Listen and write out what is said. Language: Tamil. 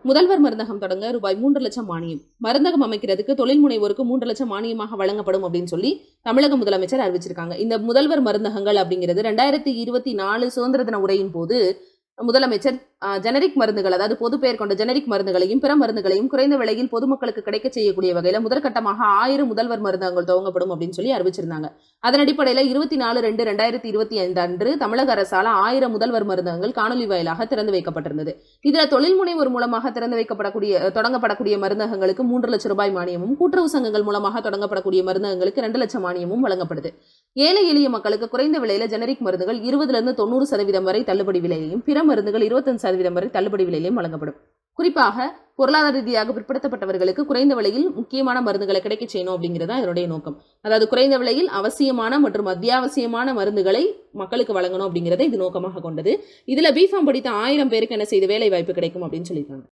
முதல்வர் மருந்தகம் தொடங்க ரூபாய் 3 லட்சம் மானியம். மருந்தகம் அமைக்கிறதுக்கு தொழில் முனைவோருக்கு 3 லட்சம் மானியமாக வழங்கப்படும் அப்படின்னு சொல்லி தமிழக முதலமைச்சர் அறிவிச்சிருக்காங்க. இந்த முதல்வர் மருந்தகங்கள் அப்படிங்கிறது 2024 சுதந்திர தின உரையின் போது முதலமைச்சர் ஜெனரிக் மருந்துகள், அதாவது பொது பெயர் கொண்ட ஜெனரிக் மருந்துகளையும் பிற மருந்துகளையும் குறைந்த விலையில் பொதுமக்களுக்கு கிடைக்க செய்யக்கூடிய வகையில முதற்கட்டமாக 1000 முதல்வர் மருந்தகங்கள் துவங்கப்படும் அப்படின்னு சொல்லி அறிவிச்சிருந்தாங்க. அதன் அடிப்படையில 24/2/2025 அன்று தமிழக அரசால 1000 முதல்வர் மருந்தகங்கள் காணொலி வாயிலாக திறந்து வைக்கப்பட்டிருந்தது. இதுல தொழில் முனைவோர் மூலமாக தொடங்கப்படக்கூடிய மருந்தகங்களுக்கு 3 லட்சம் ரூபாய் மானியமும், கூட்டுறவு சங்கங்கள் மூலமாக தொடங்கப்படக்கூடிய மருந்தகங்களுக்கு 2 லட்சம் மானியமும் வழங்கப்படுது. ஏழை எளிய மக்களுக்கு குறைந்த விலையில ஜெனரிக் மருந்துகள் 20% வரை தள்ளுபடி விலையையும், பிற மருந்துகள் 25% வரை தள்ளுபடி விலையிலும் வழங்கப்படும். குறிப்பாக பொருளாதார ரீதியாக பிற்படுத்தப்பட்டவர்களுக்கு குறைந்த விலையில் முக்கியமான மருந்துகளை கிடைக்க செய்யணும் அப்படிங்கிறது இதனுடைய நோக்கம். அதாவது குறைந்த விலையில் அவசியமான மற்றும் அத்தியாவசியமான மருந்துகளை மக்களுக்கு வழங்கணும் அப்படிங்கறத இது நோக்கமாக கொண்டது. இதுல பிஃபார்ம் படித்த 1000 பேருக்கு என்ன செய்து வேலை வாய்ப்பு கிடைக்கும் அப்படின்னு சொல்லியிருக்காங்க.